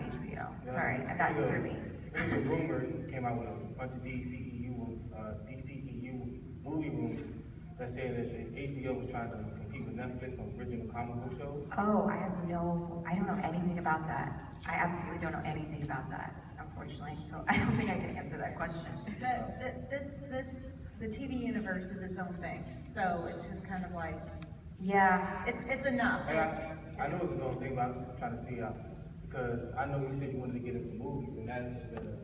HBO. Sorry, that threw me. There's a rumor came out with a bunch of DCEU movie rumors that said that the HBO was trying to compete with Netflix on original comic book shows. Oh, I don't know anything about that. I absolutely don't know anything about that, unfortunately. So I don't think I can answer that question. The TV universe is its own thing, so it's just kind of like, yeah, it's enough. I know it's his own thing, but I'm just trying to see because I know you said you wanted to get into movies, and that has been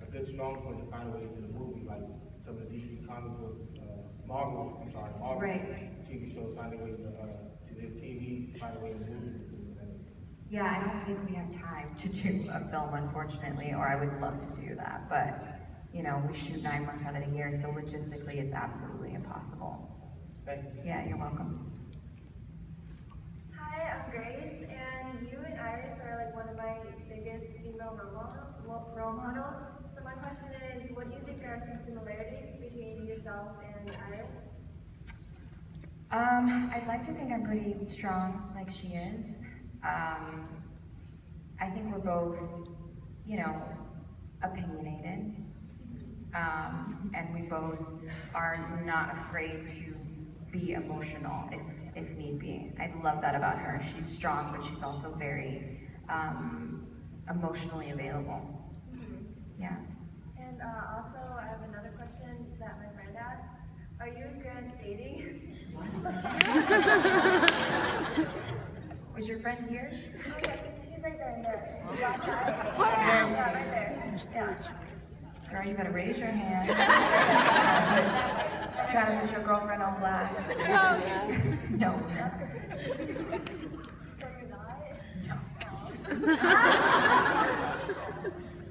a good strong point to find a way into the movie, like some of the DC comic books, Marvel right. TV shows find their way to their TVs, find their way into movies and things like that. Yeah, I don't think we have time to do a film, unfortunately, or I would love to do that, but you know, we shoot 9 months out of the year, so logistically it's absolutely impossible. Thank you. Yeah, you're welcome. Hi, I'm Grace, and you and Iris are like one of my biggest female role models. So my question is, what do you think there are some similarities between yourself and Iris? I'd like to think I'm pretty strong like she is. I think we're both, you know, opinionated. And we both are not afraid to be emotional if need be. I love that about her. She's strong, but she's also very emotionally available. Yeah. And also, I have another question that my friend asked. Are you and Grant dating? Was your friend here? Oh yeah, she's right there in the left side. Yeah, right there. Yeah. Girl, you better raise your hand. Try to put your girlfriend on blast. No. So you're not?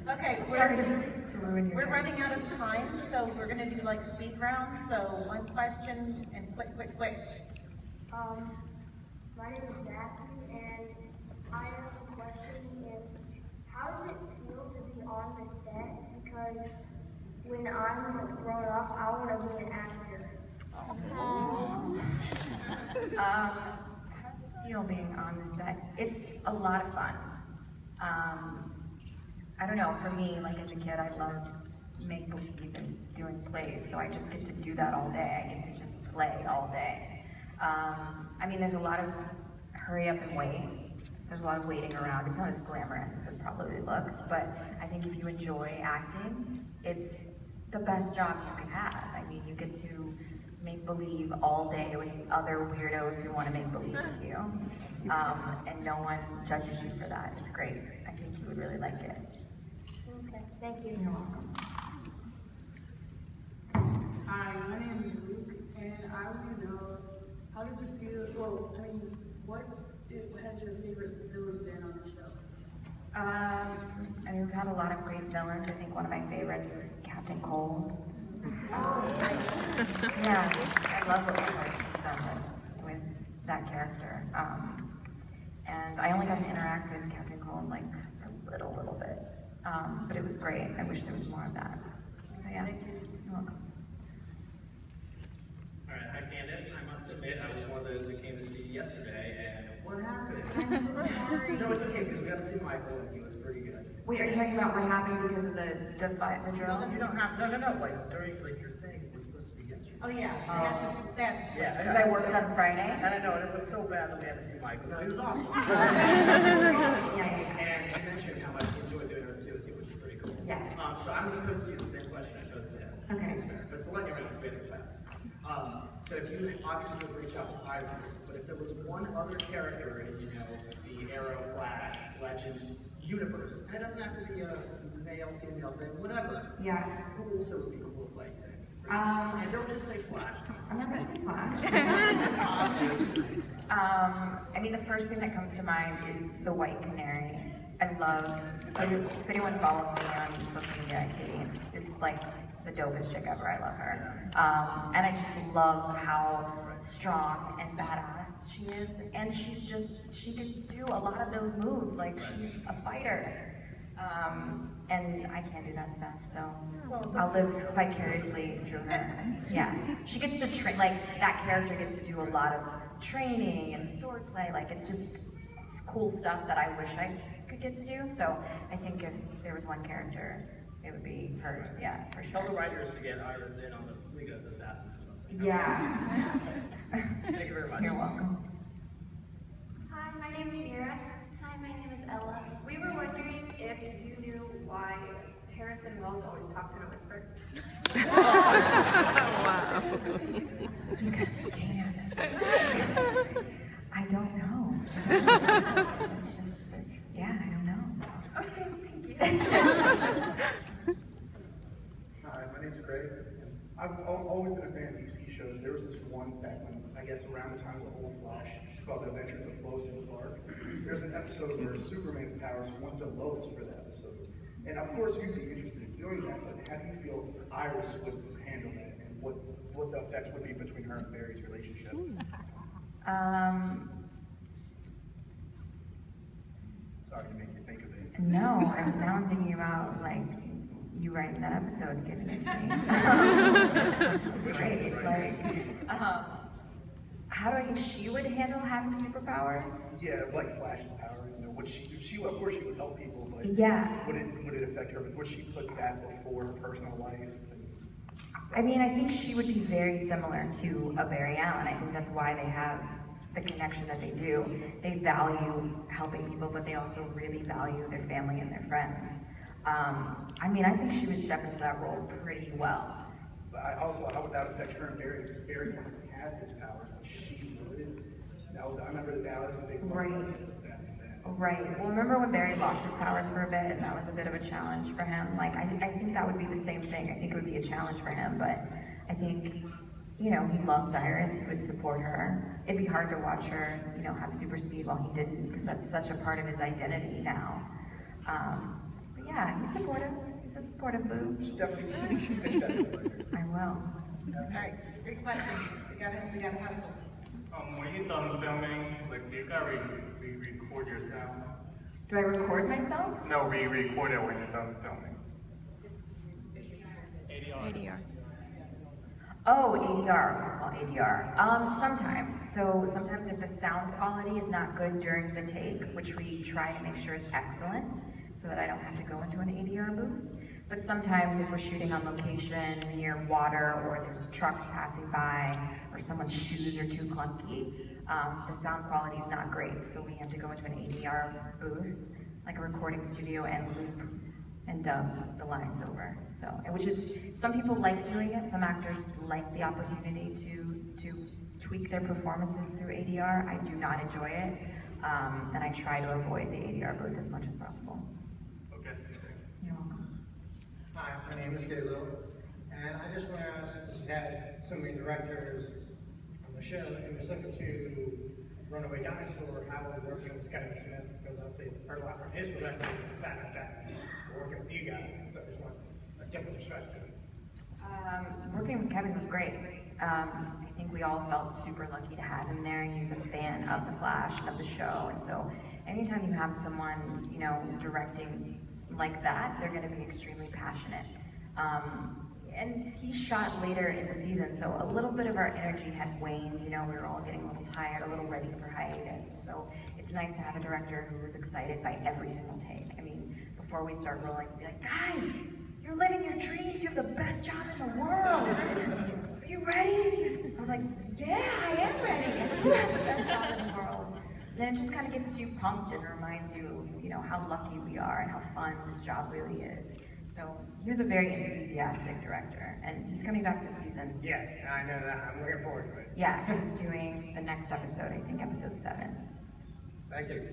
Okay, Sorry to ruin your we're dreams. running out of time, so we're gonna do like speed rounds, so one question and quick. My name is Matthew, and I have a question. How does it feel to be on the set? Because when I'm grown up, I want to be an actor. How does it feel being on the set? It's a lot of fun. I don't know, for me, like as a kid, I loved make-believe and doing plays, so I just get to do that all day. I get to just play all day. I mean, there's a lot of hurry up and wait. There's a lot of waiting around. It's not as glamorous as it probably looks, but I think if you enjoy acting, it's the best job you can have. I mean, you get to make believe all day with other weirdos who want to make believe with you, and no one judges you for that. It's great. I think you would really like it. Okay, thank you. You're welcome. Hi, my name is Luke, and I want to know, how does it feel, what has your favorite villain been on the show? I mean, we've had a lot of great villains. I think one of my favorites was Captain Cold. Yeah, I love what he's done with that character. And I only got to interact with Captain Cold like a little bit. But it was great. I wish there was more of that. So yeah, you're welcome. Alright, hi Candice. I must admit, I was one of those that came to see you yesterday, and what happened? I'm so sorry. No, it's okay, because we got to see Michael, and he was pretty good. Wait, are you talking about what happened because of the drill? You don't have, no, like, during, your thing was supposed to be yesterday. Oh yeah, they had to switch. Yeah, Because I worked on Friday? And I know, and it was so bad that we had to see Michael. No, he was awesome. Yeah. And he mentioned how much he enjoyed doing Earth 2 with you, which is pretty cool. Yes. So I'm going to pose to you the same question I posed to him. Okay. Seems fair. But it's a lightning round, it's very fast. So if you obviously would reach out with Iris, but if there was one other character in, the Arrow, Flash, Legends universe, and it doesn't have to be a male, female thing, whatever. Yeah. Who also would be cool to play, you think? And don't just say Flash. I'm not gonna say Flash. I mean, the first thing that comes to mind is the White Canary. I love, if anyone follows me on social media, Katie is like the dopest chick ever. I love her. And I just love how strong and badass she is. And she can do a lot of those moves. Like, she's a fighter. And I can't do that stuff, so I'll live vicariously through her. Yeah, she gets to train, like, that character gets to do a lot of training and swordplay. Like, it's cool stuff that I wish I could would get to do. So I think if there was one character, it would be hers. Yeah, for Tell the sure. writers to get Iris in on the League of Assassins or something. Yeah. Thank you very much. You're welcome. Hi, my name is Mira. Hi, my name is Ella. We were wondering if you knew why Harrison Wells always talks in a whisper. Because you can. I don't know. It's just, yeah, I don't know. Okay, thank you. Hi, my name's Greg. And I've always been a fan of DC shows. There was this one back when, I guess around the time of the whole Flash, it's called The Adventures of Lois and Clark. There's an episode where Superman's powers went to Lois for that episode. And of course you'd be interested in doing that, but how do you feel Iris would handle that and what the effects would be between her and Barry's relationship? Sorry to make you think of it. No, now I'm thinking about like you writing that episode and giving it to me. This is great. Like, how do I think she would handle having superpowers? Yeah, like Flash's powers, you know, would she of course she would help people, but Yeah. would it affect her? Would she put that before her personal life? And stuff? I mean, I think she would be very similar to a Barry Allen. I think that's why they have the connection that they do. They value helping people, but they also really value their family and their friends. I mean, I think she would step into that role pretty well. But how would that affect her and Barry? Because Barry wanted to have his powers, but she would. I remember that was a big part of that. Right. Well, remember when Barry lost his powers for a bit, and that was a bit of a challenge for him? Like, I think that would be the same thing. I think it would be a challenge for him, but I think, you know, he loves Iris. He would support her. It'd be hard to watch her, you know, have super speed while he didn't, because that's such a part of his identity now. But yeah, he's supportive. He's a supportive boo. She definitely pitched that to the writers. I will. All right, 3 questions. We gotta hustle. When you're done filming, like, do you gotta re-record your sound? Do I record myself? No, re-record it when you're done filming. Oh, ADR, we'll call ADR. Sometimes. So sometimes if the sound quality is not good during the take, which we try to make sure it's excellent, so that I don't have to go into an ADR booth. But sometimes if we're shooting on location near water, or there's trucks passing by, or someone's shoes are too clunky, the sound quality is not great. So we have to go into an ADR booth, like a recording studio, and loop and dub the lines over. So, which is, some people like doing it. Some actors like the opportunity to tweak their performances through ADR. I do not enjoy it, and I try to avoid the ADR booth as much as possible. Okay. You're welcome. Hi, my name is Gaylor, and I just want to ask, because you had so many directors on the show, in specific to Runaway Dinosaur, how was working with Kevin Smith? Because obviously I've heard a lot from his perspective, the fact that working with you guys, so I just want a different perspective. Working with Kevin was great. I think we all felt super lucky to have him there. He was a fan of The Flash and of the show, and so anytime you have someone, you know, directing like that, they're going to be extremely passionate. And he shot later in the season, so a little bit of our energy had waned. You know, we were all getting a little tired, a little ready for hiatus, and so it's nice to have a director who was excited by every single take. I mean, before we start rolling, be like, guys, you're living your dreams. You have the best job in the world. Are you ready? I was like, yeah, I am ready. I do have the best job in the world. And then it just kind of gets you pumped and reminds you of, you know, how lucky we are and how fun this job really is. So he was a very enthusiastic director, and he's coming back this season. Yeah, I know that. I'm looking forward to it. Yeah, he's doing the next episode, I think episode 7. Thank you.